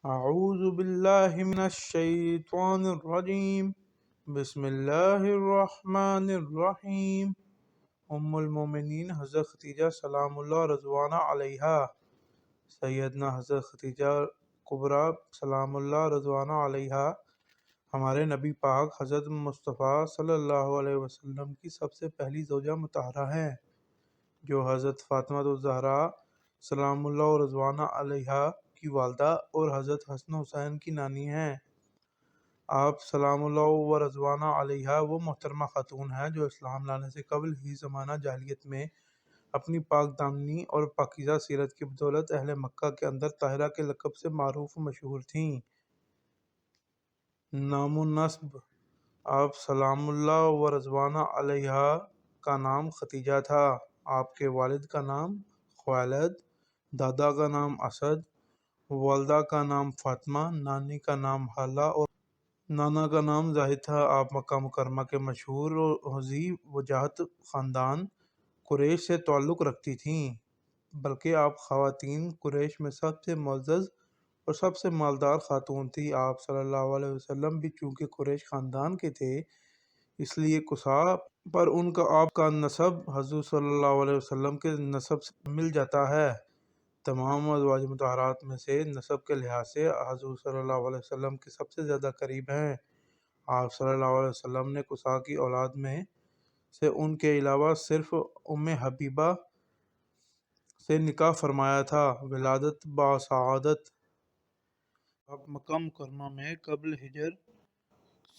اعوذ باللہ من الشیطان الرجیم بسم اللہ الرحمن الرحیم۔ ام المومنین حضرت خدیجہ سلام اللہ رضوانہ علیہا، سیدنا حضرت خدیجہ کبریٰ سلام اللہ رضوانہ علیہا ہمارے نبی پاک حضرت مصطفیٰ صلی اللہ علیہ وسلم کی سب سے پہلی زوجہ مطہرہ ہیں، جو حضرت فاطمہ الزہراء سلام اللہ رضوانہ علیہا کی والدہ اور حضرت حسن حسین کی نانی ہیں۔ آپ سلام اللہ و رضوانہ علیہا وہ محترمہ خاتون ہیں جو اسلام لانے سے قبل ہی زمانہ جاہلیت میں اپنی پاک دامنی اور پاکیزہ سیرت کی بدولت اہل مکہ کے اندر طاہرہ کے لقب سے معروف و مشہور تھیں۔ نام و نسب: آپ سلام اللہ و رضوانہ علیہا کا نام ختیجہ تھا۔ آپ کے والد کا نام خویلد، دادا کا نام اسد، والدہ کا نام فاطمہ، نانی کا نام حالہ اور نانا کا نام زاہد تھا۔ آپ مکہ مکرمہ کے مشہور و ذی وجاہت خاندان قریش سے تعلق رکھتی تھیں، بلکہ آپ خواتین قریش میں سب سے معزز اور سب سے مالدار خاتون تھی۔ آپ صلی اللہ علیہ وسلم بھی چونکہ قریش خاندان کے تھے، اس لیے قصا پر ان کا آپ کا نسب حضور صلی اللہ علیہ وسلم کے نسب سے مل جاتا ہے۔ تمام ازواج مطہرات میں سے نسب کے لحاظ سے حضور صلی اللہ علیہ وسلم کے سب سے زیادہ قریب ہیں۔ آپ صلی اللہ علیہ وسلم نے قصا کی اولاد میں سے ان کے علاوہ صرف ام حبیبہ سے نکاح فرمایا تھا۔ ولادت باسعادت: آپ مکہ مکرمہ میں قبل ہجر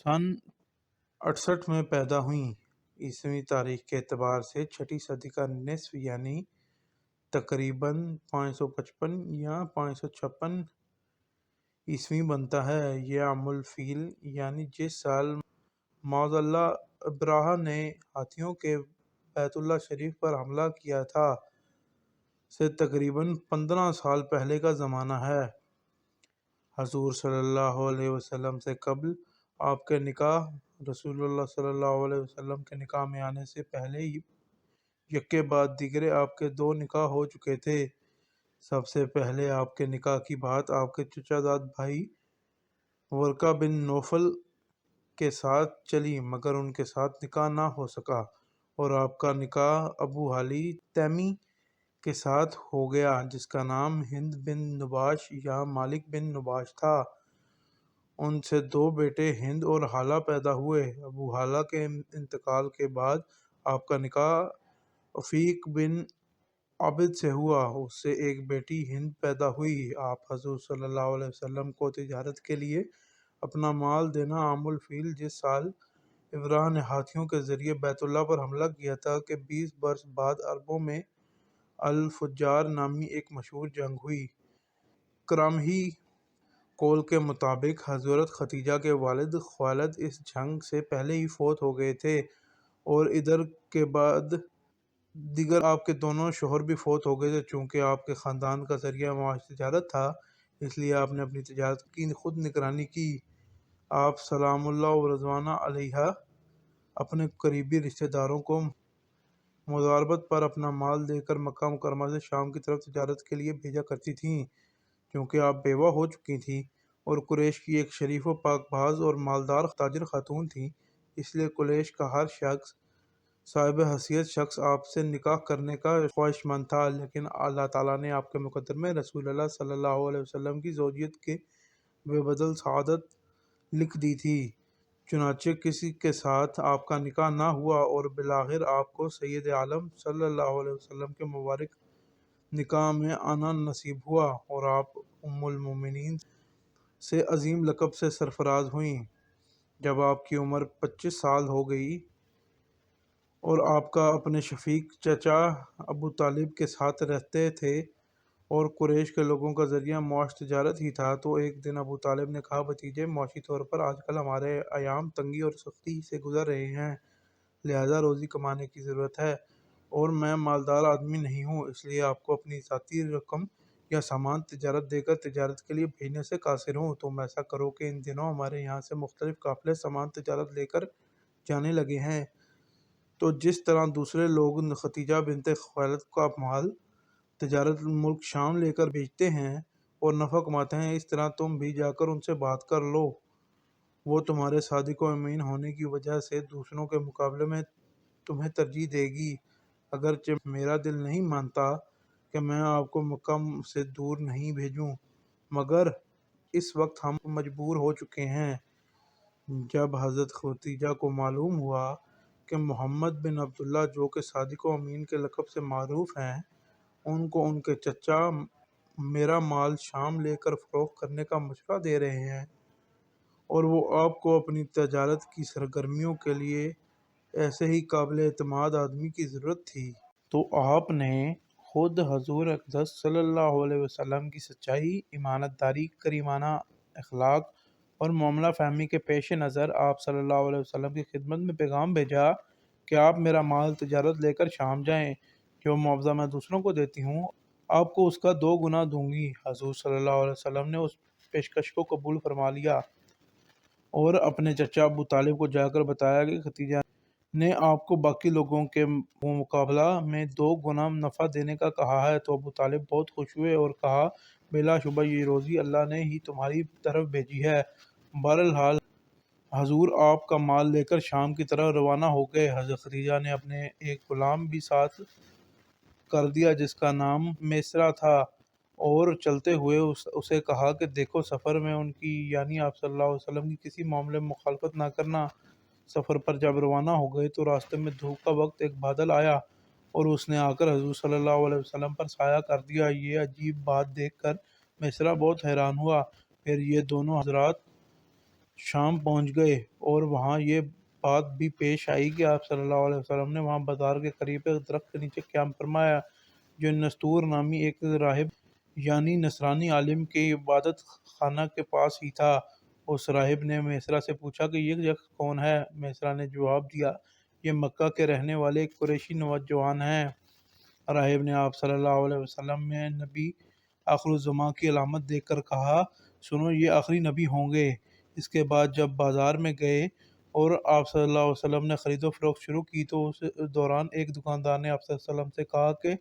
سن 68 میں پیدا ہوئیں۔ عیسوی تاریخ کے اعتبار سے چھٹی صدی کا نصف یعنی تقریباً 555 یا 556 عیسوی بنتا ہے۔ یہ عام الفیل یعنی جس سال معاذ اللہ ابرہہ نے ہاتھیوں کے بیت اللہ شریف پر حملہ کیا تھا سے تقریباً 15 سال پہلے کا زمانہ ہے۔ حضور صلی اللہ علیہ وسلم سے قبل آپ کے نکاح رسول اللہ صلی اللہ علیہ وسلم کے نکاح میں آنے سے پہلے یکے بعد دیگرے آپ کے 2 نکاح ہو چکے تھے۔ سب سے پہلے آپ کے نکاح کی بات آپ کے چچا زاد بھائی ورقہ بن نوفل کے ساتھ چلی، مگر ان کے ساتھ نکاح نہ ہو سکا اور آپ کا نکاح ابو حالی تیمی کے ساتھ ہو گیا، جس کا نام ہند بن نباش یا مالک بن نباش تھا۔ ان سے 2 بیٹے ہند اور حالہ پیدا ہوئے۔ ابو حالہ کے انتقال کے بعد آپ کا نکاح عفیق بن عابد سے ہوا، اس سے ایک بیٹی ہند پیدا ہوئی۔ آپ حضور صلی اللہ علیہ وسلم کو تجارت کے لیے اپنا مال دینا عام الفیل جس سال ابرہہ نے ہاتھیوں کے ذریعے بیت اللہ پر حملہ کیا تھا کہ 20 برس بعد عربوں میں الفجار نامی ایک مشہور جنگ ہوئی۔ کرامہی قول کے مطابق حضرت خدیجہ کے والد خویلد اس جنگ سے پہلے ہی فوت ہو گئے تھے اور ادھر کے بعد دیگر آپ کے دونوں شوہر بھی فوت ہو گئے تھے۔ چونکہ آپ کے خاندان کا ذریعہ معاش تجارت تھا، اس لیے آپ نے اپنی تجارت کی خود نگرانی کی۔ آپ سلام اللہ و رضوانہ علیہا اپنے قریبی رشتہ داروں کو مضاربت پر اپنا مال دے کر مکہ مکرمہ سے شام کی طرف تجارت کے لیے بھیجا کرتی تھیں۔ چونکہ آپ بیوہ ہو چکی تھیں اور قریش کی ایک شریف و پاک باز اور مالدار تاجر خاتون تھیں، اس لیے قریش کا ہر شخص صاحب حیثیت شخص آپ سے نکاح کرنے کا خواہشمند تھا، لیکن اللہ تعالیٰ نے آپ کے مقدر میں رسول اللہ صلی اللہ علیہ وسلم کی زوجیت کے بے بدل سعادت لکھ دی تھی۔ چنانچہ کسی کے ساتھ آپ کا نکاح نہ ہوا اور بالآخر آپ کو سید عالم صلی اللہ علیہ وسلم کے مبارک نکاح میں آنا نصیب ہوا اور آپ ام المومنین سے عظیم لقب سے سرفراز ہوئیں۔ جب آپ کی عمر 25 سال ہو گئی اور آپ کا اپنے شفیق چچا ابو طالب کے ساتھ رہتے تھے اور قریش کے لوگوں کا ذریعہ معاش تجارت ہی تھا، تو ایک دن ابو طالب نے کہا، بھتیجے، معاشی طور پر آج کل ہمارے ایام تنگی اور سختی سے گزر رہے ہیں، لہذا روزی کمانے کی ضرورت ہے اور میں مالدار آدمی نہیں ہوں، اس لیے آپ کو اپنی ذاتی رقم یا سامان تجارت دے کر تجارت کے لیے بھیجنے سے قاصر ہوں۔ تم ایسا کرو کہ ان دنوں ہمارے یہاں سے مختلف قافلے سامان تجارت لے کر جانے لگے ہیں، تو جس طرح دوسرے لوگ ختیجہ بنت خویلد کا مال تجارت ملک شام لے کر بھیجتے ہیں، اور نفع کماتے ہیں، اس طرح تم بھی جا کر ان سے بات کر لو، وہ تمہارے صادق و امین ہونے کی وجہ سے دوسروں کے مقابلے میں تمہیں ترجیح دے گی، اگرچہ میرا دل نہیں مانتا کہ میں آپ کو مکہ سے دور نہیں بھیجوں، مگر اس وقت ہم مجبور ہو چکے ہیں۔ جب حضرت ختیجہ کو معلوم ہوا کہ محمد بن عبداللہ جو کہ صادق و امین کے لقب سے معروف ہیں، ان کو ان کے چچا میرا مال شام لے کر فروخت کرنے کا مشورہ دے رہے ہیں، اور وہ آپ کو اپنی تجارت کی سرگرمیوں کے لیے ایسے ہی قابل اعتماد آدمی کی ضرورت تھی، تو آپ نے خود حضور اقدس صلی اللہ علیہ وسلم کی سچائی، امانت داری، کریمانہ اخلاق اور معاملہ فہمی کے پیش نظر آپ صلی اللہ علیہ وسلم کی خدمت میں پیغام بھیجا کہ آپ میرا مال تجارت لے کر شام جائیں، جو معاوضہ میں دوسروں کو دیتی ہوں آپ کو اس کا 2 گنا دوں گی۔ حضور صلی اللہ علیہ وسلم نے اس پیشکش کو قبول فرما لیا اور اپنے چچا ابو طالب کو جا کر بتایا کہ ختیجہ نے آپ کو باقی لوگوں کے مقابلہ میں 2 گنا نفع دینے کا کہا ہے، تو ابو طالب بہت خوش ہوئے اور کہا بلا شبہ یہ روزی اللہ نے ہی تمہاری طرف بھیجی ہے۔ بہرحال حضور آپ کا مال لے کر شام کی طرف روانہ ہو گئے۔ حضرت ختیجہ نے اپنے ایک غلام بھی ساتھ کر دیا جس کا نام میسرہ تھا، اور چلتے ہوئے اسے کہا کہ دیکھو سفر میں ان کی یعنی آپ صلی اللہ علیہ وسلم کی کسی معاملے میں مخالفت نہ کرنا۔ سفر پر جب روانہ ہو گئے تو راستے میں دھوپ کا وقت ایک بادل آیا اور اس نے آ کر حضور صلی اللہ علیہ وسلم پر سایہ کر دیا۔ یہ عجیب بات دیکھ کر میسرہ بہت حیران ہوا۔ پھر یہ دونوں حضرات شام پہنچ گئے اور وہاں یہ بات بھی پیش آئی کہ آپ صلی اللہ علیہ وسلم نے وہاں بازار کے قریب ایک درخت کے نیچے قیام فرمایا جو نستور نامی ایک راہب یعنی نصرانی عالم کے عبادت خانہ کے پاس ہی تھا۔ اس راہب نے میسرہ سے پوچھا کہ یہ شخص کون ہے؟ میسرہ نے جواب دیا یہ مکہ کے رہنے والے ایک قریشی نوجوان ہیں۔ راہب نے آپ صلی اللہ علیہ وسلم میں نبی آخر الزماں کی علامت دیکھ کر کہا سنو یہ آخری نبی ہوں گے۔ اس کے بعد جب بازار میں گئے اور آپ صلی اللہ علیہ وسلم نے خرید و فروخت شروع کی تو اس دوران ایک دکاندار نے آپ صلی اللہ علیہ وسلم سے کہا کہ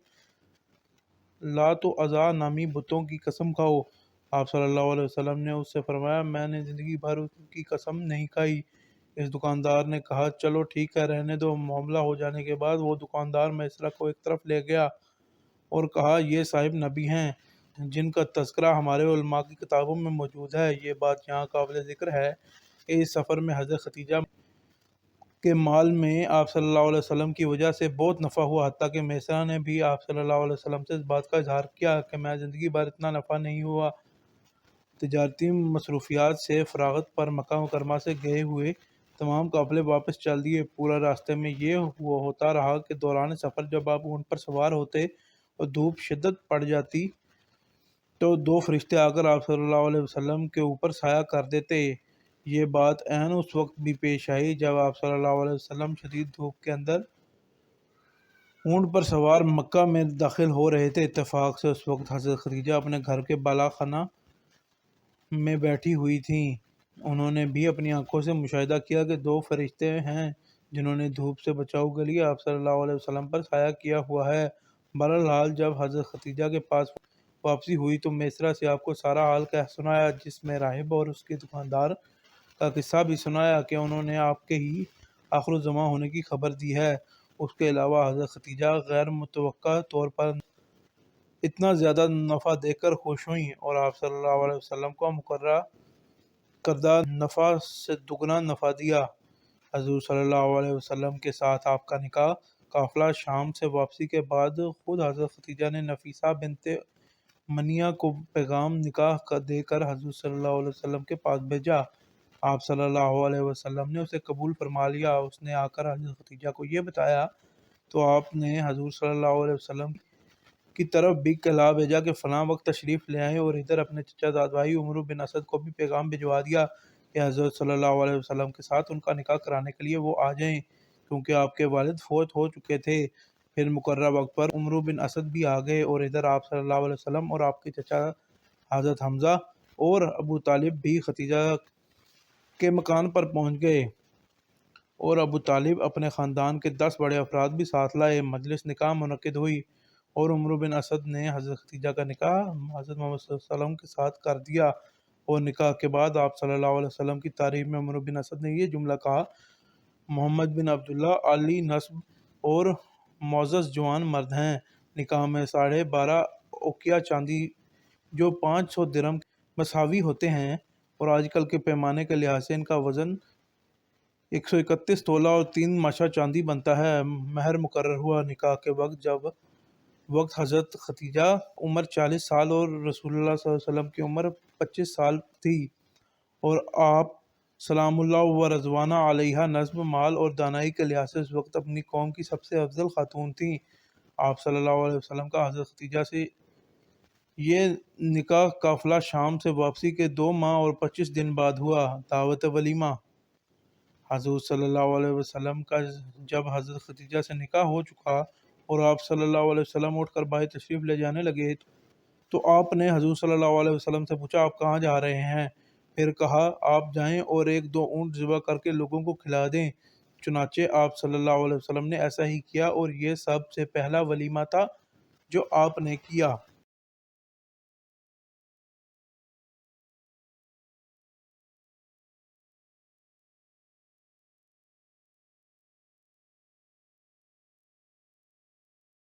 لات و عزا نامی بتوں کی قسم کھاؤ۔ آپ صلی اللہ علیہ وسلم نے اس سے فرمایا میں نے زندگی بھر ان کی قسم نہیں کھائی۔ اس دکاندار نے کہا چلو ٹھیک ہے رہنے دو۔ معاملہ ہو جانے کے بعد وہ دکاندار میسرہ کو ایک طرف لے گیا اور کہا یہ صاحب نبی ہیں جن کا تذکرہ ہمارے علماء کی کتابوں میں موجود ہے۔ یہ بات یہاں قابل ذکر ہے کہ اس سفر میں حضرت ختیجہ کے مال میں آپ صلی اللہ علیہ وسلم کی وجہ سے بہت نفع ہوا، حتیٰ کہ میسرہ نے بھی آپ صلی اللہ علیہ وسلم سے اس بات کا اظہار کیا کہ میں زندگی بھر اتنا نفع نہیں ہوا۔ تجارتی مصروفیات سے فراغت پر مکہ مکرمہ سے گئے ہوئے تمام قافلے واپس چل دیے۔ پورا راستے میں یہ ہوتا رہا کہ دوران سفر جب آپ اونٹ پر سوار ہوتے اور دھوپ شدت پڑ جاتی تو 2 فرشتے آ کر آپ صلی اللہ علیہ وسلم کے اوپر سایہ کر دیتے۔ یہ بات عین اس وقت بھی پیش آئی جب آپ صلی اللہ علیہ وسلم شدید دھوپ کے اندر اونٹ پر سوار مکہ میں داخل ہو رہے تھے۔ اتفاق سے اس وقت حضرت ختیجہ اپنے گھر کے بالا خانہ میں بیٹھی ہوئی تھیں۔ انہوں نے بھی اپنی آنکھوں سے مشاہدہ کیا کہ 2 فرشتے ہیں جنہوں نے دھوپ سے بچاؤ کے لیے آپ صلی اللہ علیہ وسلم پر سایہ کیا ہوا ہے۔ بہرحال جب حضرت ختیجہ کے پاس واپسی ہوئی تو میسرہ سے آپ کو سارا حال کہہ سنایا، جس میں راہب اور اس کے دکاندار کا قصہ بھی سنایا کہ انہوں نے آپ کے ہی آخر الزماں ہونے کی خبر دی ہے۔ اس کے علاوہ حضرت ختیجہ غیر متوقع طور پر اتنا زیادہ نفع دیکھ کر خوش ہوئیں اور آپ صلی اللہ علیہ وسلم کو مقررہ کردہ نفع سے دگنا نفع دیا۔ حضور صلی اللہ علیہ وسلم کے ساتھ آپ کا نکاح قافلہ شام سے واپسی کے بعد خود حضرت ختیجہ نے نفیسہ بنت منیہ کو پیغام نکاح دے کر حضور صلی اللہ علیہ وسلم کے پاس بھیجا۔ آپ صلی اللہ علیہ وسلم نے اسے قبول فرما لیا۔ اس نے آ کر حضرت ختیجہ کو یہ بتایا تو آپ نے حضور صلی اللہ علیہ وسلم کی طرف بھی کہلا بھیجا کہ فلاں وقت تشریف لے آئیں، اور ادھر اپنے چچا زاد بھائی عمرو بن اسد کو بھی پیغام بھجوا دیا کہ حضرت صلی اللہ علیہ وسلم کے ساتھ ان کا نکاح کرانے کے لیے وہ آ جائیں، کیونکہ آپ کے والد فوت ہو چکے تھے۔ پھر مقررہ وقت پر عمرو بن اسد بھی آ گئے اور ادھر آپ صلی اللہ علیہ وسلم اور آپ کے چچا حضرت حمزہ اور ابو طالب بھی ختیجہ کے مکان پر پہنچ گئے اور ابو طالب اپنے خاندان کے 10 بڑے افراد بھی ساتھ لائے۔ مجلس نکاح منعقد ہوئی اور عمر بن اسد نے حضرت خدیجہ کا نکاح حضرت محمد صلی اللہ علیہ وسلم کے ساتھ کر دیا، اور نکاح کے بعد آپ صلی اللہ علیہ وسلم کی تعریف میں عمر بن اسد نے یہ جملہ کہا: محمد بن عبداللہ عالی نسب اور معزز جوان مرد ہیں۔ نکاح میں 12.5 اوقیہ چاندی جو 500 درہم مساوی ہوتے ہیں، اور آج کل کے پیمانے کے لحاظ سے ان کا وزن 131 تولہ اور 3 ماشہ چاندی بنتا ہے، مہر مقرر ہوا۔ نکاح کے وقت حضرت خدیجہ عمر 40 سال اور رسول اللہ صلی اللہ علیہ وسلم کی عمر 25 سال تھی، اور آپ سلام اللہ و رضوانہ علیہا نسب، مال اور دانائی کے لحاظ سے اس وقت اپنی قوم کی سب سے افضل خاتون تھیں۔ آپ صلی اللہ علیہ وسلم کا حضرت خدیجہ سے یہ نکاح قافلہ شام سے واپسی کے 2 ماہ اور 25 دن بعد ہوا۔ دعوت ولیمہ: حضور صلی اللہ علیہ وسلم کا جب حضرت خدیجہ سے نکاح ہو چکا اور آپ صلی اللہ علیہ وسلم اٹھ کر باہر تشریف لے جانے لگے تو آپ نے حضور صلی اللہ علیہ وسلم سے پوچھا: آپ کہاں جا رہے ہیں؟ پھر کہا: آپ جائیں اور 1-2 اونٹ ذبح کر کے لوگوں کو کھلا دیں۔ چنانچہ آپ صلی اللہ علیہ وسلم نے ایسا ہی کیا، اور یہ سب سے پہلا ولیمہ تھا جو آپ نے کیا۔